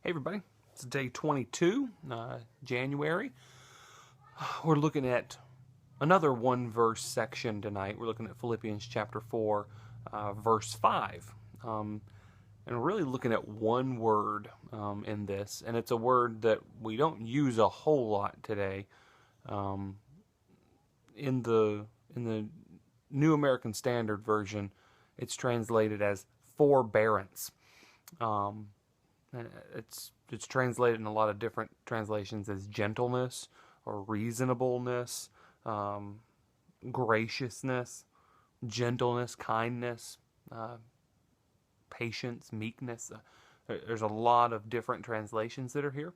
Hey everybody, it's day 22, January. We're looking at another one verse section tonight. We're looking at Philippians chapter 4, verse 5. And we're really looking at one word in this, and it's a word that we don't use a whole lot today. In the New American Standard Version, it's translated as forbearance. It's translated in a lot of different translations as gentleness or reasonableness, graciousness, gentleness, kindness, patience, meekness. There's a lot of different translations that are here.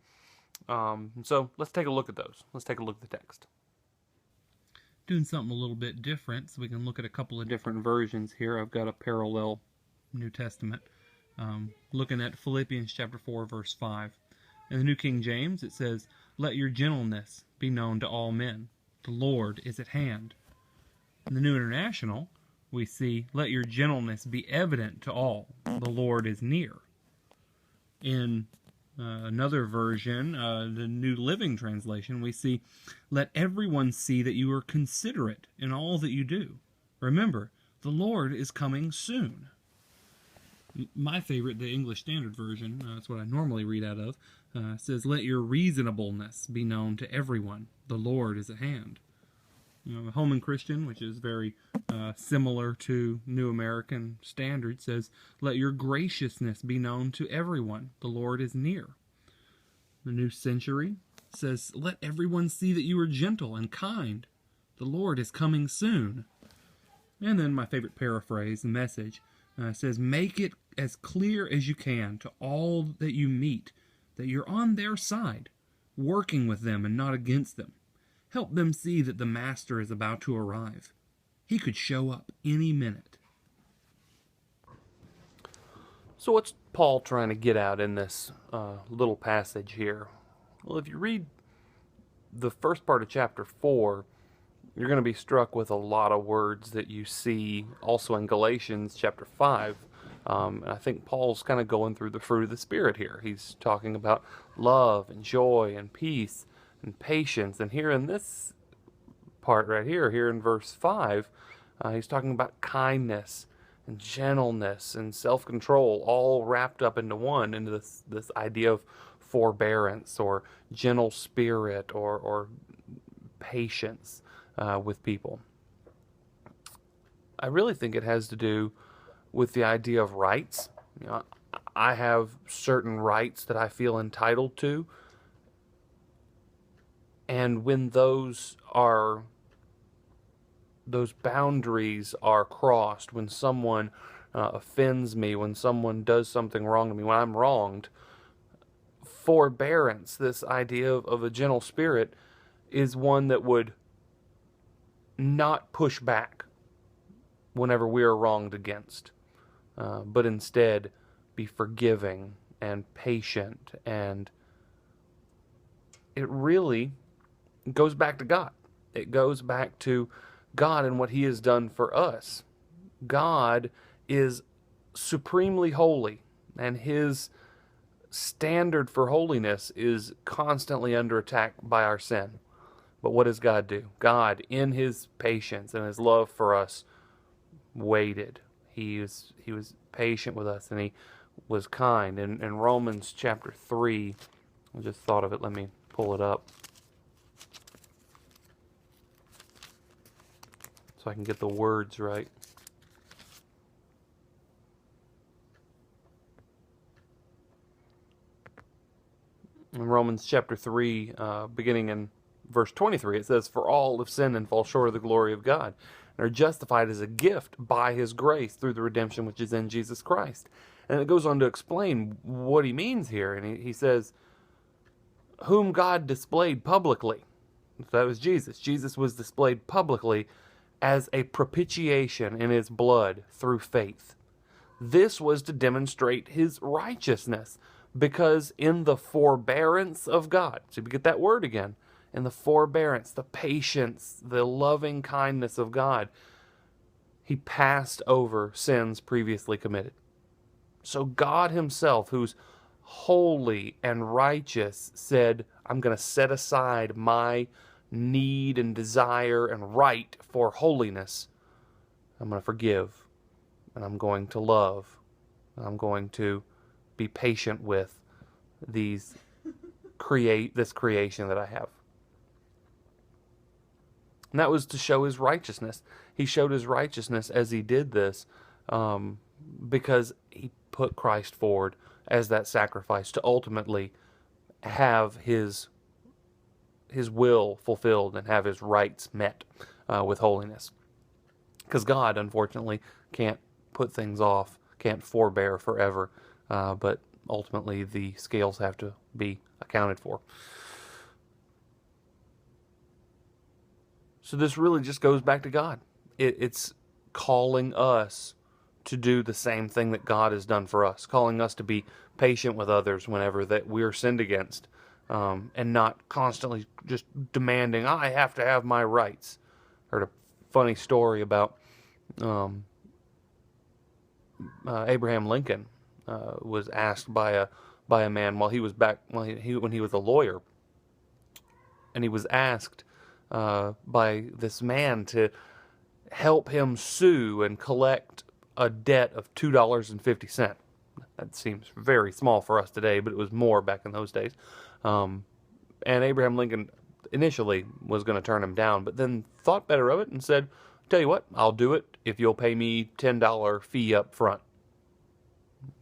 So let's take a look at those. Let's take a look at the text. Doing something a little bit different, so we can look at a couple of different versions here. I've got a parallel New Testament. Looking at Philippians chapter 4, verse 5. In the New King James, it says, "Let your gentleness be known to all men. The Lord is at hand." In the New International, we see, "Let your gentleness be evident to all. The Lord is near." In another version, the New Living Translation, we see, "Let everyone see that you are considerate in all that you do. Remember, the Lord is coming soon." My favorite, the English Standard Version, that's what I normally read out of, says, "Let your reasonableness be known to everyone. The Lord is at hand." The Holman Christian, which is very similar to New American Standard, says, "Let your graciousness be known to everyone. The Lord is near." The New Century says, "Let everyone see that you are gentle and kind. The Lord is coming soon." And then my favorite paraphrase, the Message, says, "Make it as clear as you can to all that you meet that you're on their side, working with them and not against them. Help them see that the Master is about to arrive. He could show up any minute." So what's Paul trying to get out in this little passage here? Well, if you read the first part of chapter 4, you're going to be struck with a lot of words that you see also in Galatians chapter 5. And I think Paul's kind of going through the fruit of the Spirit here. He's talking about love and joy and peace and patience. And here in this part right here in verse 5, he's talking about kindness and gentleness and self-control, all wrapped up into one, into this idea of forbearance or gentle spirit or patience with people. I really think it has to do with the idea of rights. I have certain rights that I feel entitled to, and when those boundaries are crossed, when someone offends me, when someone does something wrong to me, when I'm wronged, forbearance, this idea of a gentle spirit, is one that would not push back whenever we are wronged against, but instead be forgiving and patient. And it really goes back to God. It goes back to God and what He has done for us. God is supremely holy, and His standard for holiness is constantly under attack by our sin. But what does God do? God, in His patience and His love for us, waited. He was patient with us, and He was kind. In Romans chapter 3, I just thought of it. Let me pull it up so I can get the words right. In Romans chapter 3, beginning in verse 23, it says, "For all have sinned and fall short of the glory of God, and are justified as a gift by His grace through the redemption which is in Jesus Christ." And it goes on to explain what he means here. And he says, "Whom God displayed publicly." So that was Jesus. Jesus was displayed publicly as a propitiation in His blood through faith. This was to demonstrate His righteousness, because in the forbearance of God, so we get that word again, in the forbearance, the patience, the loving kindness of God, He passed over sins previously committed. So God Himself, who's holy and righteous, said, I'm going to set aside my need and desire and right for holiness. I'm going to forgive, and I'm going to love, and I'm going to be patient with this creation that I have. And that was to show his righteousness. He showed his righteousness as he did this, because he put Christ forward as that sacrifice to ultimately have his will fulfilled and have his rights met with holiness. Because God, unfortunately, can't put things off, can't forbear forever, but ultimately the scales have to be accounted for. So this really just goes back to God. It's calling us to do the same thing that God has done for us, calling us to be patient with others whenever that we're sinned against, and not constantly just demanding, I have to have my rights. Heard a funny story about Abraham Lincoln was asked by a man when he was a lawyer, and he was asked by this man to help him sue and collect a debt of $2.50. That seems very small for us today, but it was more back in those days. And Abraham Lincoln initially was going to turn him down, but then thought better of it and said, tell you what, I'll do it if you'll pay me $10 fee up front.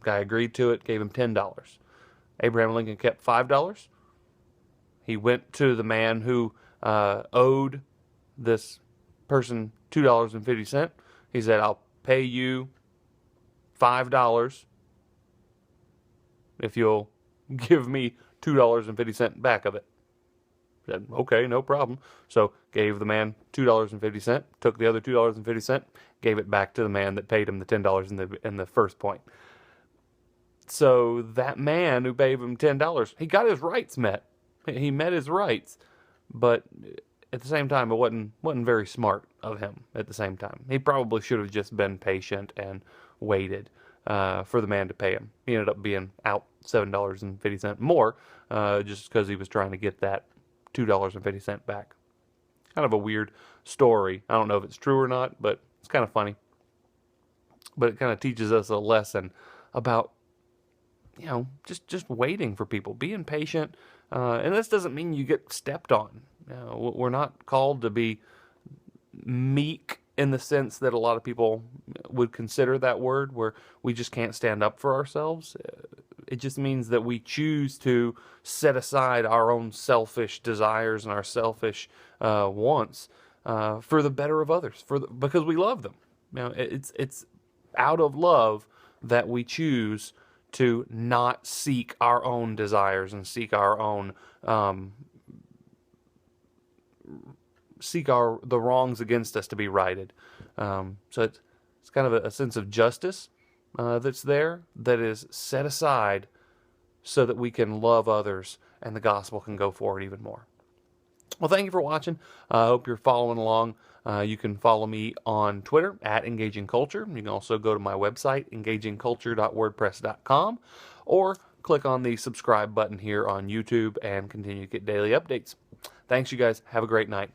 Guy agreed to it, gave him $10. Abraham Lincoln kept $5. He went to the man who owed this person $2.50. He said, I'll pay you $5 if you'll give me $2.50 back of it. Said, okay, no problem. So gave the man $2.50, took the other $2.50, gave it back to the man that paid him the $10 in the first point. So that man who paid him $10, he got his rights met. He met his rights, but at the same time, it wasn't very smart of him. At the same time, he probably should have just been patient and waited for the man to pay him. He ended up being out $7.50 more, just because he was trying to get that $2.50 back. Kind of a weird story. I don't know if it's true or not, but it's kind of funny. But it kind of teaches us a lesson about, just waiting for people, being patient. And this doesn't mean you get stepped on. We're not called to be meek in the sense that a lot of people would consider that word, where we just can't stand up for ourselves. It just means that we choose to set aside our own selfish desires and our selfish wants for the better of others, because we love them. It's out of love that we choose to not seek our own desires and seek our own the wrongs against us to be righted. So it's kind of a sense of justice that's there, that is set aside so that we can love others and the gospel can go forward even more. Well, thank you for watching. I hope you're following along. You can follow me on Twitter at Engaging Culture. You can also go to my website, engagingculture.wordpress.com, or click on the subscribe button here on YouTube and continue to get daily updates. Thanks, you guys. Have a great night.